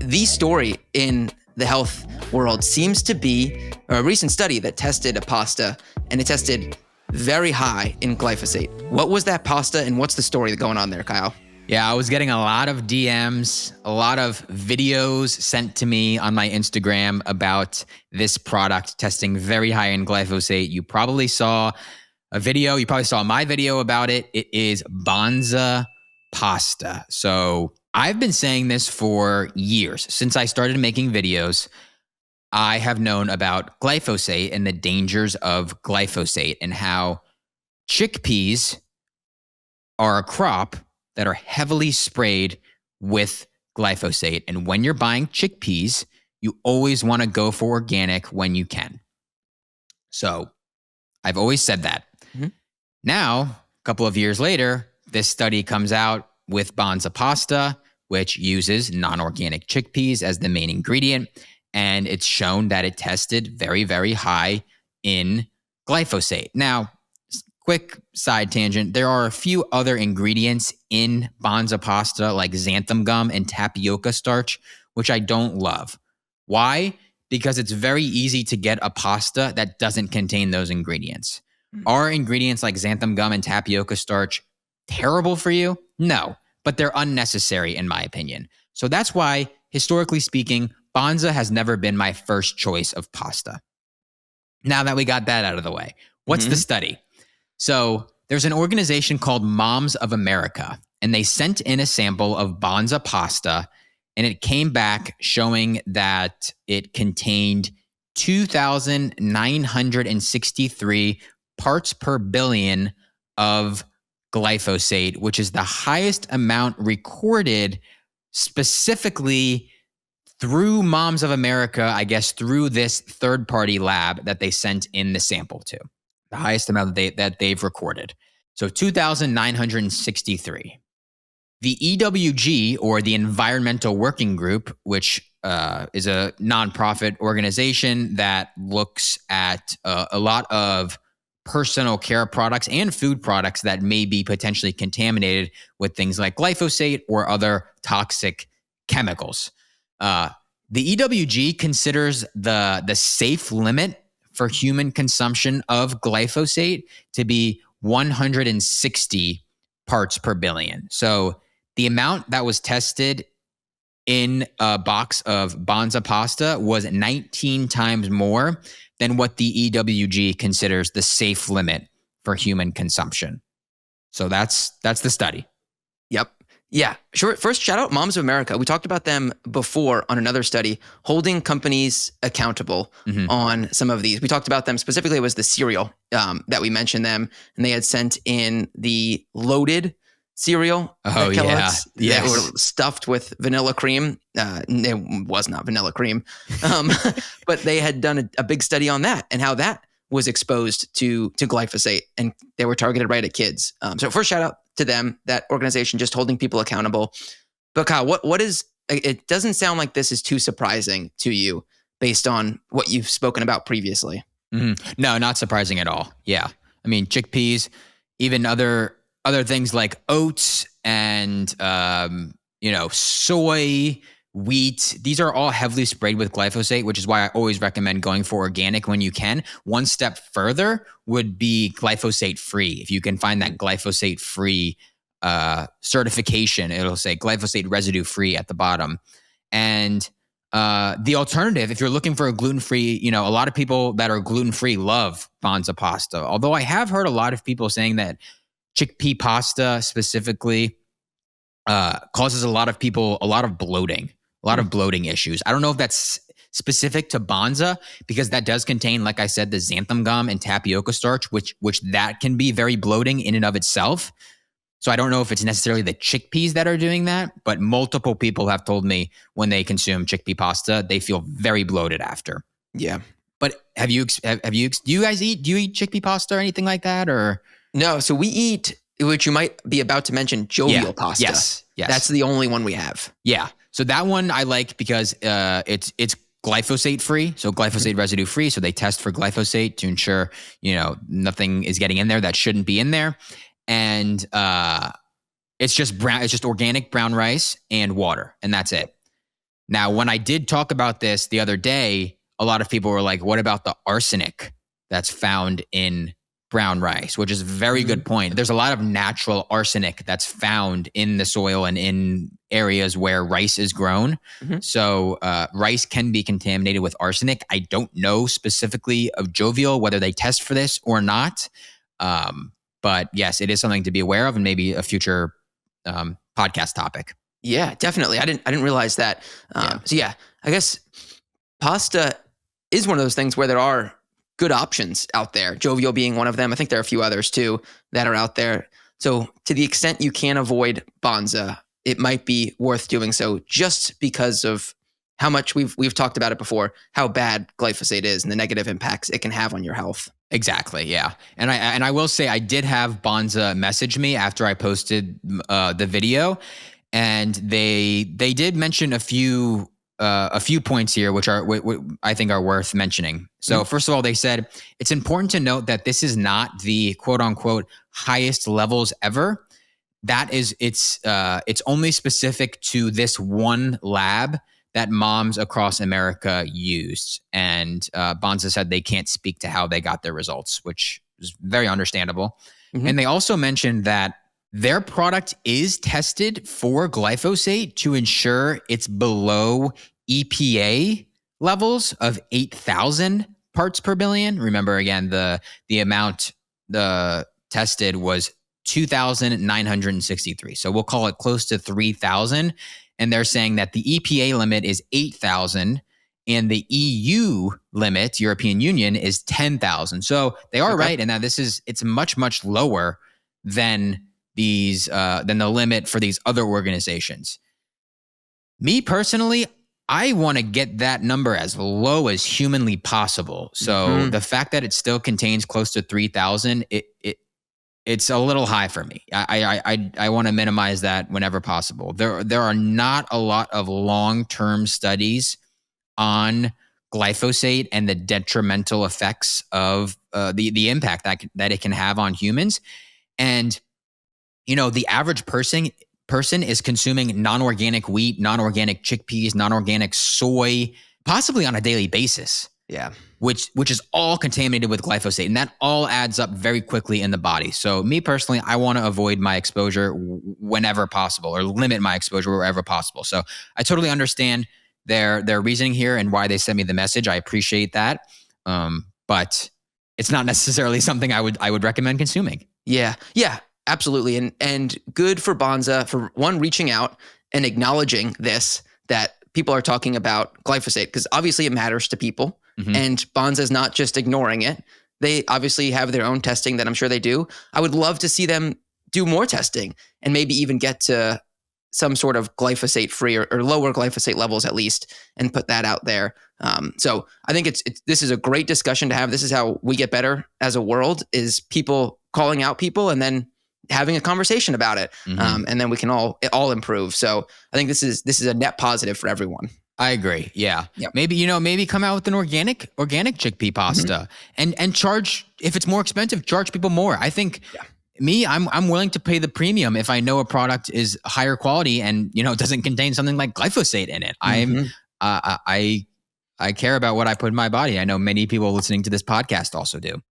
the story in the health world seems to be a recent study that tested a pasta, and it tested very high in glyphosate. What was that pasta, and what's the story going on there, Kyle? Yeah, I was getting a lot of DMs, a lot of videos sent to me on my Instagram about this product testing very high in glyphosate. You probably saw a video, you probably saw my video about it. It is Banza pasta. So I've been saying this for years. Since I started making videos, I have known about glyphosate and the dangers of glyphosate and how chickpeas are a crop that are heavily sprayed with glyphosate. And when you're buying chickpeas, you always want to go for organic when you can. So I've always said that. Mm-hmm. Now, a couple of years later, this study comes out with Banza pasta, which uses non-organic chickpeas as the main ingredient. And it's shown that it tested very, very high in glyphosate. Now, quick side tangent, there are a few other ingredients in Banza pasta like xanthan gum and tapioca starch, which I don't love. Why? Because it's very easy to get a pasta that doesn't contain those ingredients. Are ingredients like xanthan gum and tapioca starch terrible for you? No, but they're unnecessary in my opinion. So that's why, historically speaking, Banza has never been my first choice of pasta. Now that we got that out of the way, what's the study? So there's an organization called Moms of America, and they sent in a sample of Banza pasta, and it came back showing that it contained 2,963 parts per billion of glyphosate, which is the highest amount recorded specifically through Moms of America, I guess through this third-party lab that they sent in the sample to. The highest amount that they've recorded. So 2,963. The EWG, or the Environmental Working Group, which is a nonprofit organization that looks at a lot of personal care products and food products that may be potentially contaminated with things like glyphosate or other toxic chemicals. The EWG considers the safe limit for human consumption of glyphosate to be 160 parts per billion. So the amount that was tested in a box of Banza pasta was 19 times more than what the EWG considers the safe limit for human consumption. So that's the study. Yep. Yeah, sure. First, shout out Moms of America. We talked about them before on another study, holding companies accountable on some of these. We talked about them specifically. It was the cereal that we mentioned them, and they had sent in the loaded cereal. Oh, yeah. That were stuffed with vanilla cream. It was not vanilla cream, but they had done a big study on that and how that was exposed to glyphosate, and they were targeted right at kids. So first, shout out to them, that organization, just holding people accountable. But Kyle, what is, it doesn't sound like this is too surprising to you based on what you've spoken about previously. No, not surprising at all. Yeah. I mean, chickpeas, even other things like oats and, soy, wheat, these are all heavily sprayed with glyphosate, which is why I always recommend going for organic when you can. One step further would be glyphosate free. If you can find that glyphosate free certification, it'll say glyphosate residue free at the bottom. And the alternative, if you're looking for a gluten-free, a lot of people that are gluten-free love Banza pasta. Although I have heard a lot of people saying that chickpea pasta specifically causes a lot of people a lot of bloating issues. I don't know if that's specific to Banza, because that does contain, like I said, the xanthan gum and tapioca starch, which that can be very bloating in and of itself. So I don't know if it's necessarily the chickpeas that are doing that, but multiple people have told me when they consume chickpea pasta, they feel very bloated after. Yeah. But do you guys eat chickpea pasta or anything like that, or? No. So we eat, which you might be about to mention, jovial pasta. Yes. That's the only one we have. Yeah. So that one I like because it's glyphosate free, so glyphosate residue free. So they test for glyphosate to ensure nothing is getting in there that shouldn't be in there, and it's just organic brown rice and water, and that's it. Now, when I did talk about this the other day, a lot of people were like, what about the arsenic that's found in brown rice, which is a very good point. There's a lot of natural arsenic that's found in the soil and in areas where rice is grown. So rice can be contaminated with arsenic. I don't know specifically of Jovial whether they test for this or not. But yes, it is something to be aware of and maybe a future podcast topic. Yeah, definitely. I didn't realize that. So yeah, I guess pasta is one of those things where there are good options out there. Jovial being one of them. I think there are a few others too that are out there. So to the extent you can avoid Banza, it might be worth doing so just because of how much we've talked about it before, how bad glyphosate is and the negative impacts it can have on your health. Exactly. Yeah. And I will say I did have Banza message me after I posted the video, and they did mention a few points here, which are I think are worth mentioning. So first of all, they said it's important to note that this is not the quote unquote highest levels ever. That is, it's only specific to this one lab that moms across America used. And Banza said they can't speak to how they got their results, which is very understandable. And they also mentioned that their product is tested for glyphosate to ensure it's below EPA levels of 8,000 parts per billion. Remember, again, the amount tested was 2,963. So we'll call it close to 3,000. And they're saying that the EPA limit is 8,000 and the EU limit, European Union, is 10,000. So they are right in that it's much, much lower than the limit for these other organizations. Me personally, I want to get that number as low as humanly possible. So the fact that it still contains close to 3,000, it's a little high for me. I want to minimize that whenever possible. There are not a lot of long-term studies on glyphosate and the detrimental effects of the impact that it can have on humans. And the average person is consuming non-organic wheat, non-organic chickpeas, non-organic soy, possibly on a daily basis. Yeah. Which is all contaminated with glyphosate. And that all adds up very quickly in the body. So me personally, I want to avoid my exposure whenever possible, or limit my exposure wherever possible. So I totally understand their reasoning here and why they sent me the message. I appreciate that. But it's not necessarily something I would recommend consuming. Yeah. Yeah, absolutely. And good for Banza for one, reaching out and acknowledging this, that people are talking about glyphosate, because obviously it matters to people. And Banza is not just ignoring it. They obviously have their own testing that I'm sure they do. I would love to see them do more testing and maybe even get to some sort of glyphosate free or lower glyphosate levels at least, and put that out there. So I think this is a great discussion to have. This is how we get better as a world, is people calling out people and then having a conversation about it. And then we can all improve. So I think this is a net positive for everyone. I agree. Yeah. Yep. Maybe come out with an organic chickpea pasta and charge, if it's more expensive, charge people more. I think I'm willing to pay the premium if I know a product is higher quality and, doesn't contain something like glyphosate in it. I care about what I put in my body. I know many people listening to this podcast also do.